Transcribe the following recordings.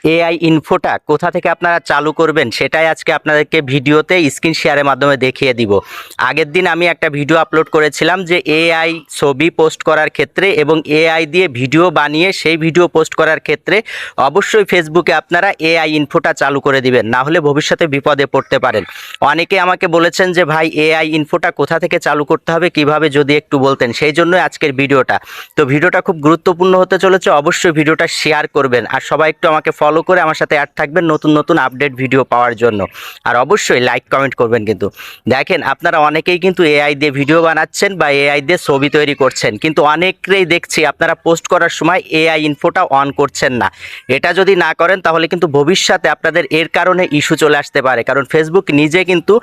AI ইনফোটা কোথা থেকে আপনারা চালু করবেন সেটাই আজকে আপনাদেরকে ভিডিওতে স্ক্রিন শেয়ারের মাধ্যমে দেখিয়ে দিব। আগের দিন আমি একটা ভিডিও আপলোড করেছিলাম যে এআই ছবি পোস্ট করার ক্ষেত্রে এবং এআই দিয়ে ভিডিও বানিয়ে সেই ভিডিও পোস্ট করার ক্ষেত্রে অবশ্যই ফেসবুকে আপনারা এআই ইনফোটা চালু করে দিবেন, না হলে ভবিষ্যতে বিপদে পড়তে পারেন। অনেকে আমাকে বলেছেন যে ভাই এআই ইনফোটা কোথা থেকে চালু করতে হবে, কিভাবে যদি একটু বলতেন, সেই জন্যই আজকের ভিডিওটা। তো ভিডিওটা খুব গুরুত্বপূর্ণ হতে চলেছে, অবশ্যই ভিডিওটা শেয়ার করবেন আর সবাই একটু আমাকে ফলো করে আমার সাথে অ্যাড থাকবেন নতুন নতুন আপডেট ভিডিও পাওয়ার জন্য। আর অবশ্যই লাইক কমেন্ট করবেন। কিন্তু দেখেন, আপনারা অনেকেই কিন্তু এআই দিয়ে ভিডিও বানাচ্ছেন বা এআই দিয়ে ছবি তৈরি করছেন, কিন্তু অনেকেই দেখছি আপনারা পোস্ট করার সময় এআই ইনফোটা অন করছেন না। এটা যদি না করেন তাহলে কিন্তু ভবিষ্যতে আপনাদের এর কারণে ইস্যু চলে আসতে পারে, কারণ ফেসবুক নিজে কিন্তু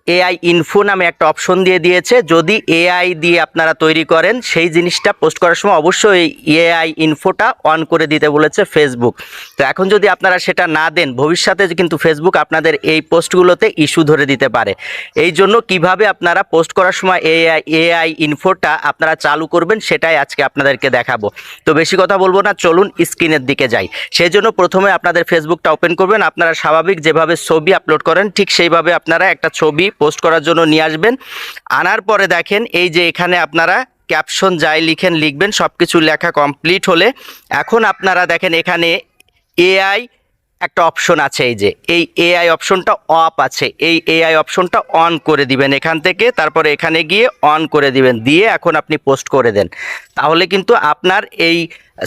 এআই ইনফো নামে একটা অপশন দিয়ে দিয়েছে। যদি এআই দিয়ে আপনারা তৈরি করেন সেই জিনিসটা পোস্ট করার সময় অবশ্যই এআই ইনফোটা অন করে দিতে বলেছে ফেসবুক। তো এখন যদি আপনারা সেটা না দেন, ভবিষ্যতে কিন্তু ফেসবুক আপনাদের এই পোস্টগুলোতে ইস্যু ধরে দিতে পারে। এই জন্য কিভাবে আপনারা পোস্ট করার সময় এআই ইনফোটা আপনারা চালু করবেন সেটাই আজকে আপনাদেরকে দেখাবো। তো বেশি কথা বলবো না, চলুন স্ক্রিনের দিকে যাই। সেই জন্য প্রথমে আপনাদের ফেসবুকটা ওপেন করবেন। আপনারা স্বাভাবিক যেভাবে ছবি আপলোড করেন ঠিক সেইভাবে আপনারা একটা ছবি পোস্ট করার জন্য নিয়ে আসবেন। আনার পরে দেখেন এই যে এখানে আপনারা ক্যাপশন যাই লিখবেন, সব কিছু লেখা কমপ্লিট হলে এখন আপনারা দেখেন এখানে এআই একটা অপশন আছে। এই যে এই এআই অপশনটা অফ আছে, এই এআই অপশনটা অন করে দিবেন এখান থেকে, তারপরে এখানে গিয়ে অন করে দিবেন, দিয়ে এখন আপনি পোস্ট করে দেন। তাহলে কিন্তু আপনার এই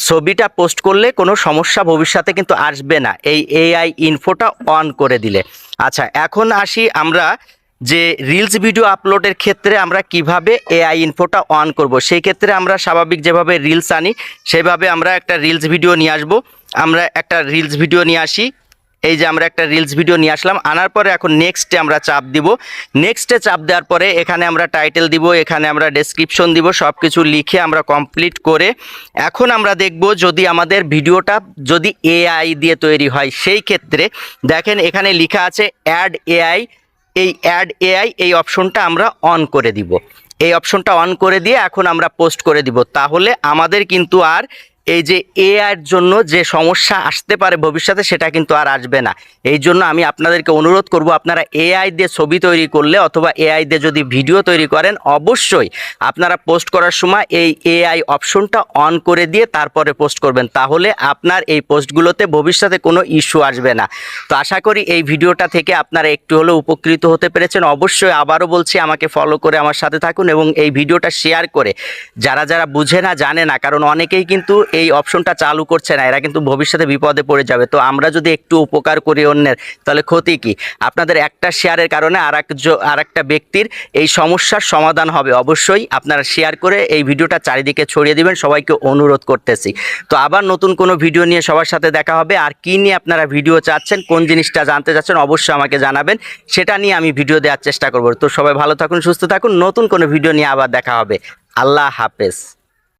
ছবিটা পোস্ট করলে কোনো সমস্যা ভবিষ্যতে কিন্তু আসবে না, এই এআই ইনফোটা অন করে দিলে। আচ্ছা, এখন আসি আমরা যে রিলস ভিডিও আপলোডের ক্ষেত্রে আমরা কিভাবে এআই ইনফোটা অন করব। সেই ক্ষেত্রে আমরা স্বাভাবিক যেভাবে রিলস আনি সেভাবে আমরা একটা রিলস ভিডিও নিয়ে আসব। আমরা একটা রিলস ভিডিও নিয়ে আসি, এই যে আমরা একটা রিলস ভিডিও নিয়ে আসলাম। আনার পরে এখন নেক্সটে আমরা চাপ দিব। নেক্সটে চাপ দেওয়ার পরে এখানে আমরা টাইটেল দিব, এখানে আমরা ডেসক্রিপশন দিব, সব কিছু লিখে আমরা কমপ্লিট করে এখন আমরা দেখব যদি আমাদের ভিডিওটা যদি এআই দিয়ে তৈরি হয়। সেই ক্ষেত্রে দেখেন এখানে লেখা আছে অ্যাড এআই। এই অ্যাড এআই এই অপশনটা আমরা অন করে দিব। এই অপশনটা অন করে দিয়ে এখন আমরা পোস্ট করে দিব। তাহলে আমাদের কিন্তু আর এই যে এআইয়ের জন্য যে সমস্যা আসতে পারে ভবিষ্যতে সেটা কিন্তু আর আসবে না। এই জন্য আমি আপনাদেরকে অনুরোধ করব, আপনারা এআই দিয়ে ছবি তৈরি করলে অথবা এআই দিয়ে যদি ভিডিও তৈরি করেন অবশ্যই আপনারা পোস্ট করার সময় এই এআই অপশনটা অন করে দিয়ে তারপরে পোস্ট করবেন। তাহলে আপনার এই পোস্টগুলোতে ভবিষ্যতে কোনো ইস্যু আসবে না। তো আশা করি এই ভিডিওটা থেকে আপনারা একটু হলেও উপকৃত হতে পেরেছেন। অবশ্যই আবারও বলছি, আমাকে ফলো করে আমার সাথে থাকুন এবং এই ভিডিওটা শেয়ার করে যারা যারা বুঝে না জানে না, কারণ অনেকেই কিন্তু এই অপশনটা চালু করছে না, এরা কিন্তু ভবিষ্যতে বিপদে পড়ে যাবে। তো আমরা যদি একটু উপকার করি অন্যের, তাহলে ক্ষতি কি? আপনাদের একটা শেয়ারের কারণে আর একটা ব্যক্তির এই সমস্যার সমাধান হবে। অবশ্যই আপনারা শেয়ার করে এই ভিডিওটা চারিদিকে ছড়িয়ে দিবেন, সবাইকে অনুরোধ করতেছি। তো আবার নতুন কোনো ভিডিও নিয়ে সবার সাথে দেখা হবে। আর কি নিয়ে আপনারা ভিডিও চাচ্ছেন, কোন জিনিসটা জানতে চাচ্ছেন অবশ্যই আমাকে জানাবেন, সেটা নিয়ে আমি ভিডিও দেওয়ার চেষ্টা করব। তো সবাই ভালো থাকুন, সুস্থ থাকুন, নতুন কোনো ভিডিও নিয়ে আবার দেখা হবে। আল্লাহ হাফেজ।